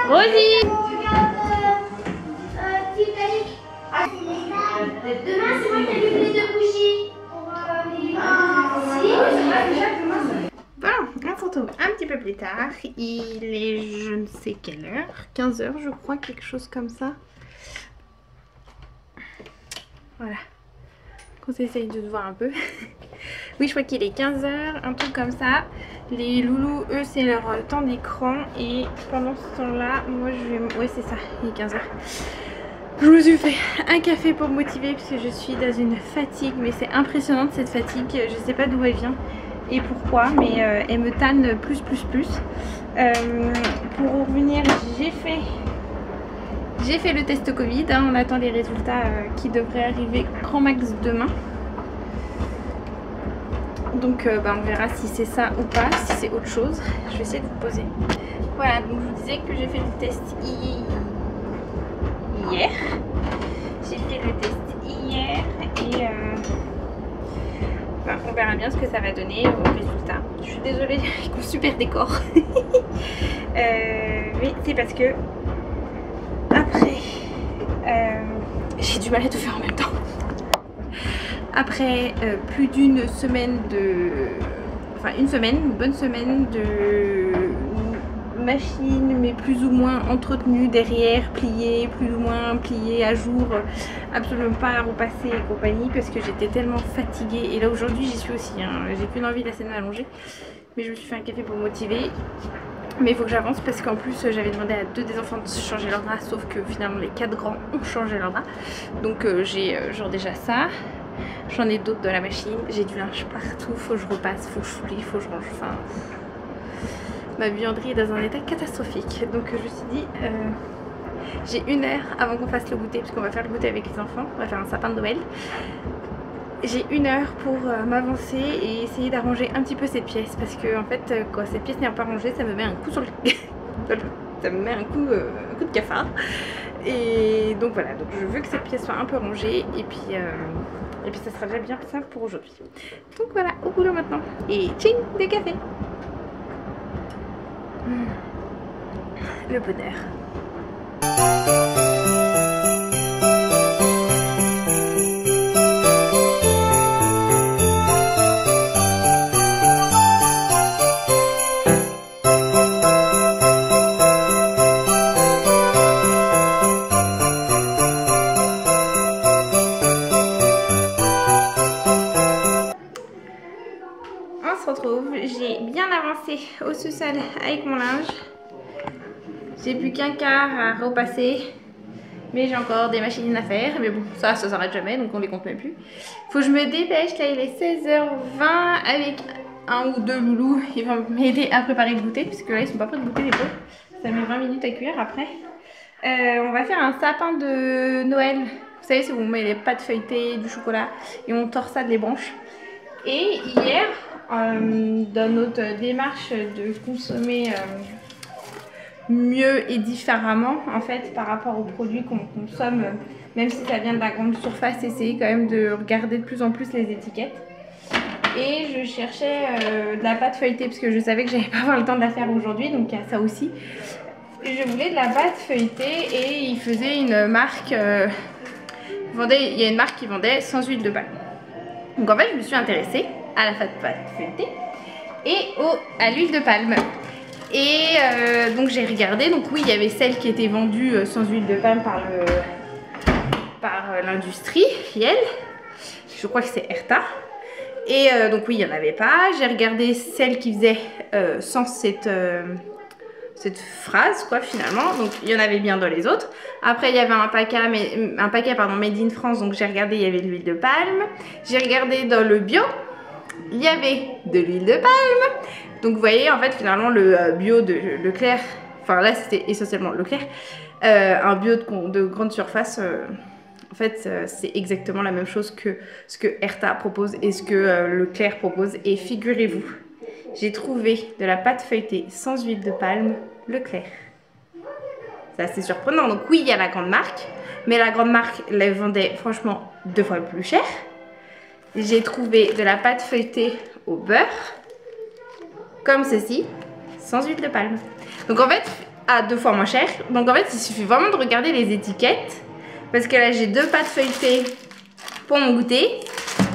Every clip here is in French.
Rosie. Demain, c'est moi qui ai vu les deux bougies. Bon, la photo un petit peu plus tard. Il est je ne sais quelle heure. 15 h je crois, quelque chose comme ça. Voilà. Qu'on essaye de se voir un peu. Oui, je crois qu'il est 15 h, un truc comme ça. Les loulous, eux, c'est leur temps d'écran. Et pendant ce temps-là, moi, je vais... Ouais, c'est ça, il est 15 h. Je me suis fait un café pour me motiver parce que je suis dans une fatigue. Mais c'est impressionnant cette fatigue. Je sais pas d'où elle vient et pourquoi. Mais elle me tanne plus. Pour revenir, j'ai fait le test Covid. Hein, on attend les résultats qui devraient arriver grand max demain. Donc on verra si c'est ça ou pas, si c'est autre chose. Je vais essayer de vous poser. Voilà, donc je vous disais que j'ai fait le test hier. J'ai fait le test hier et on verra bien ce que ça va donner au résultat. Je suis désolée, super décor. Mais c'est parce que après j'ai du mal à tout faire en même temps. Après plus d'une semaine une bonne semaine de machine, mais plus ou moins entretenue derrière, pliée, plus ou moins pliée à jour, absolument pas à repasser et compagnie parce que j'étais tellement fatiguée. Et là aujourd'hui j'y suis aussi, hein. J'ai qu'une envie, la scène m'allonger, mais je me suis fait un café pour me motiver. Mais il faut que j'avance parce qu'en plus j'avais demandé à 2 des enfants de changer leur drap, sauf que finalement les 4 grands ont changé leur drap. Donc j'ai genre déjà ça. J'en ai d'autres dans la machine, j'ai du linge partout, faut que je repasse, faut que je soulie, faut que je range, enfin... Ma buanderie est dans un état catastrophique. Donc je me suis dit, j'ai 1 heure avant qu'on fasse le goûter, parce qu'on va faire le goûter avec les enfants, on va faire un sapin de Noël. J'ai 1 heure pour m'avancer et essayer d'arranger un petit peu cette pièce, parce que en fait, quand cette pièce n'est pas rangée, ça me met un coup sur le... ça me met un coup de cafard. Et donc voilà, donc je veux que cette pièce soit un peu rangée et puis ça sera déjà bien ça pour aujourd'hui. Donc voilà, au boulot maintenant. Et tching, des cafés. Le bonheur. se retrouve. J'ai bien avancé au sous-sol avec mon linge. J'ai plus qu'un quart à repasser. Mais j'ai encore des machines à faire. Mais bon, ça s'arrête jamais, donc on les compte même plus. Faut que je me dépêche. Là, il est 16h20 avec un ou deux loulous. Ils vont m'aider à préparer le goûter. Parce que là, ils sont pas prêts de goûter les pauvres. Ça met 20 minutes à cuire après. On va faire un sapin de Noël. Vous savez, c'est où on met les pâtes feuilletées, du chocolat et on torsade les branches. Et hier, dans notre démarche de consommer mieux et différemment, en fait, par rapport aux produits qu'on consomme, même si ça vient de la grande surface, essayer quand même de regarder de plus en plus les étiquettes. Et je cherchais de la pâte feuilletée parce que je savais que j'allais pas avoir le temps de la faire aujourd'hui, donc il y a ça aussi. Je voulais de la pâte feuilletée et il faisait une marque, il y a une marque qui vendait sans huile de palme. Donc en fait je me suis intéressée à la pâte feuilletée et à l'huile de palme. Et donc j'ai regardé, donc oui il y avait celle qui était vendue sans huile de palme par l'industrie, Fiel. Je crois que c'est Erta. Et donc oui il n'y en avait pas. J'ai regardé celle qui faisait sans cette phrase quoi finalement, donc il y en avait bien dans les autres. Après il y avait un paquet made in France, donc j'ai regardé, il y avait de l'huile de palme. J'ai regardé dans le bio, il y avait de l'huile de palme. Donc vous voyez en fait finalement le bio de Leclerc, enfin là c'était essentiellement Leclerc, un bio de grande surface, en fait c'est exactement la même chose que ce que Erta propose et ce que Leclerc propose. Et figurez-vous, j'ai trouvé de la pâte feuilletée sans huile de palme Leclerc. C'est assez surprenant. Donc oui, il y a la grande marque, mais la grande marque la vendait franchement 2 fois plus cher. J'ai trouvé de la pâte feuilletée au beurre, comme ceci, sans huile de palme. Donc en fait, à 2 fois moins cher. Donc en fait, il suffit vraiment de regarder les étiquettes, parce que là, j'ai 2 pâtes feuilletées pour mon goûter,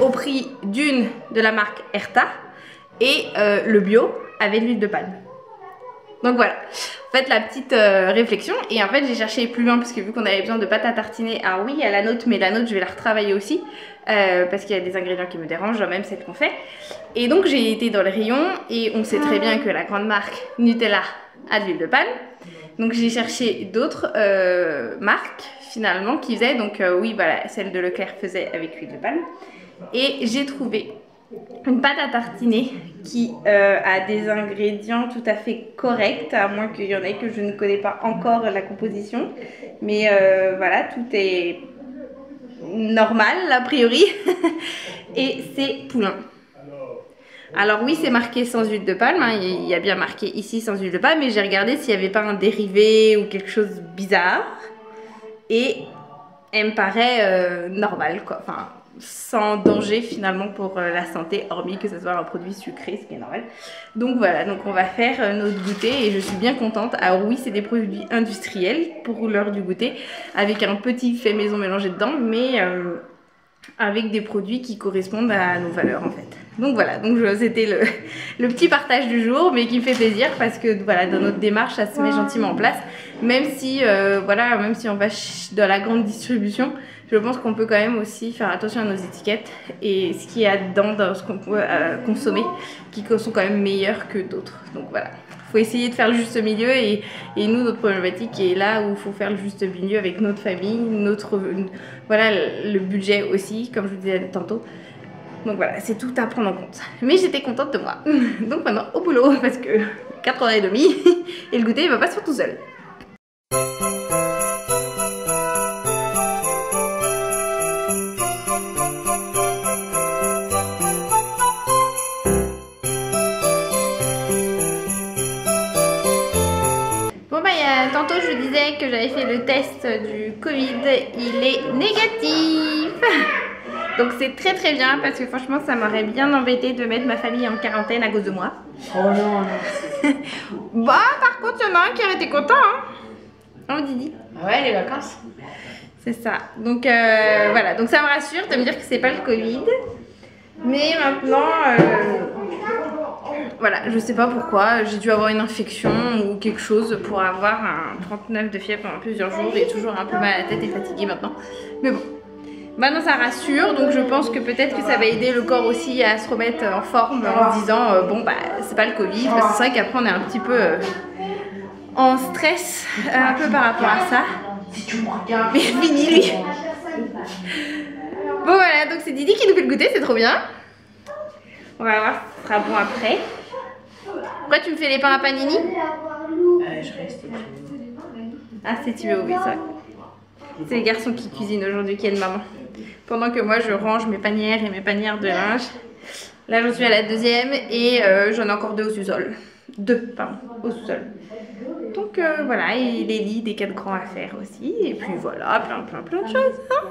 au prix d'une de la marque Erta, et le bio avec l'huile de palme. Donc voilà, faites la petite réflexion. Et en fait j'ai cherché plus loin parce que vu qu'on avait besoin de pâte à tartiner, alors oui il y a la nôtre, mais la nôtre je vais la retravailler aussi parce qu'il y a des ingrédients qui me dérangent, même celle qu'on fait. Et donc j'ai été dans le rayon et on sait très bien que la grande marque Nutella a de l'huile de palme. Donc j'ai cherché d'autres marques finalement qui faisaient, donc oui voilà, celle de Leclerc faisait avec l'huile de palme. Et j'ai trouvé une pâte à tartiner qui a des ingrédients tout à fait corrects, à moins qu'il y en ait que je ne connais pas encore la composition. Mais voilà, tout est normal a priori. Et c'est Poulain. Alors oui, c'est marqué sans huile de palme, hein. Il y a bien marqué ici sans huile de palme, mais j'ai regardé s'il n'y avait pas un dérivé ou quelque chose bizarre. Et elle me paraît normale quoi, enfin sans danger finalement pour la santé, hormis que ce soit un produit sucré, ce qui est normal. Donc voilà, donc on va faire notre goûter et je suis bien contente. Alors oui, c'est des produits industriels pour l'heure du goûter, avec un petit fait maison mélangé dedans, mais avec des produits qui correspondent à nos valeurs en fait. Donc voilà, donc c'était le petit partage du jour, mais qui me fait plaisir parce que voilà, dans notre démarche ça se met gentiment en place. Même si voilà, même si on va dans la grande distribution, je pense qu'on peut quand même aussi faire attention à nos étiquettes et ce qu'il y a dedans, dans ce qu'on peut consommer, qui sont quand même meilleurs que d'autres. Donc voilà, il faut essayer de faire le juste milieu et nous, notre problématique est là où il faut faire le juste milieu avec notre famille, voilà, le budget aussi, comme je vous disais tantôt. Donc voilà, c'est tout à prendre en compte. Mais j'étais contente de moi. Donc maintenant, au boulot, parce que 4h30 et le goûter, il va pas se faire tout seul. Tantôt je vous disais que j'avais fait le test du Covid, il est négatif. Donc c'est très très bien parce que franchement ça m'aurait bien embêté de mettre ma famille en quarantaine à cause de moi. Oh non. Bah par contre il y en a un qui aurait été content hein. Oh Didi. Ouais, les vacances. C'est ça. Donc voilà, donc ça me rassure de me dire que c'est pas le Covid. Mais maintenant voilà, je sais pas pourquoi, j'ai dû avoir une infection ou quelque chose pour avoir un 39 de fièvre pendant plusieurs jours et toujours un peu mal à la tête et fatiguée maintenant. Mais bon, Bah non, ça rassure, donc je pense que peut-être que ça va aider le corps aussi à se remettre en forme en se disant bon bah c'est pas le Covid, parce que c'est vrai qu'après on est un petit peu en stress un peu par rapport à ça. Mais fini lui. Bon voilà, donc c'est Didi qui nous fait le goûter, c'est trop bien. On va voir si ce sera bon après. Pourquoi tu me fais les pains à panini? Je reste. Ah c'est tu veux, oui c'est vrai. C'est les garçons qui cuisinent aujourd'hui qui aident maman. Pendant que moi je range mes panières et mes panières de linge. Là j'en suis à la deuxième et j'en ai encore 2 au sous-sol. 2 pardon, au sous-sol. Donc voilà, et les lits des 4 grands à faire aussi. Et puis voilà, plein de choses. Hein.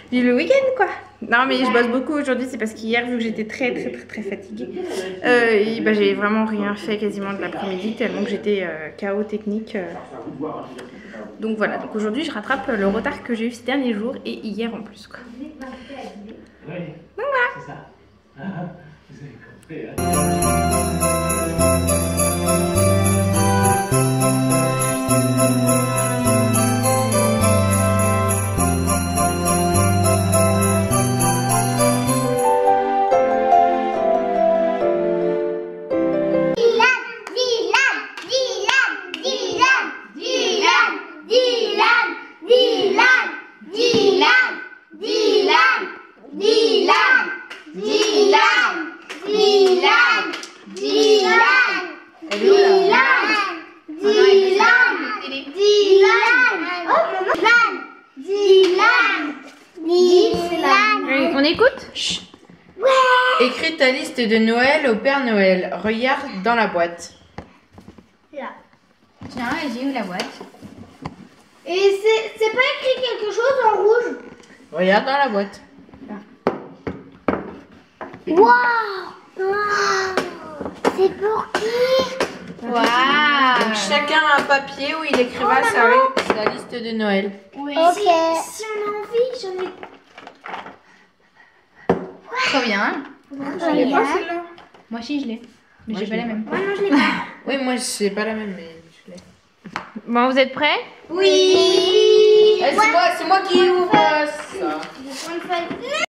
Puis le week-end quoi. Non mais je bosse beaucoup aujourd'hui, c'est parce qu'hier vu que j'étais très fatiguée, et bah, j'ai vraiment rien fait quasiment de l'après-midi tellement que j'étais KO technique. Donc voilà, donc aujourd'hui je rattrape le retard que j'ai eu ces derniers jours et hier en plus quoi. Oui, donc voilà. c'est ça. Vous avez compris, hein. On écoute? Chut. Ouais. Écris ta liste de Noël au Père Noël. Regarde dans la boîte. Là. Tiens, et j'ai où la boîte? Et c'est pas écrit quelque chose en rouge? Regarde dans la boîte. Waouh! C'est pour qui? Waouh! Donc chacun a un papier où il écrira sa liste de Noël. Oui. Ok. Si on a envie, j'en ai. Trop bien. Je l'ai pas celle-là. Moi aussi je l'ai. Mais Moi, j'ai je pas l'ai la même. Ouais, non, je l'ai pas. Oui, moi c'est pas la même, mais je l'ai. Bon, vous êtes prêts? Oui. C'est moi qui ouvre ça. Je prends une feuille.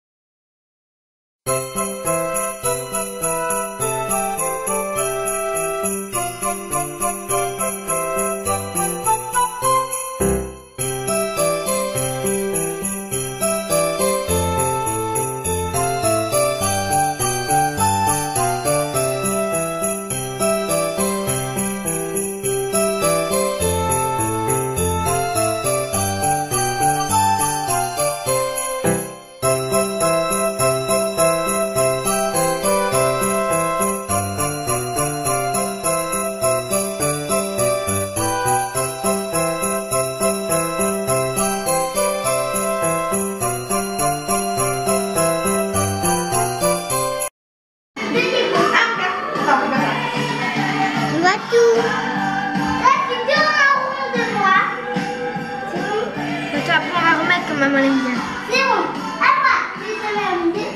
Maman l'aime bien. C'est bon. Après, j'ai donné un idée.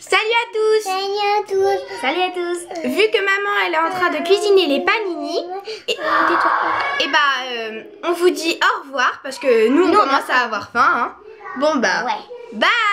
Salut à tous! Salut à tous. Salut à tous! Vu que maman elle est en train de cuisiner les panini, et on vous dit au revoir parce que nous on commence à avoir faim. Hein. Bon bah, Ouais. bye!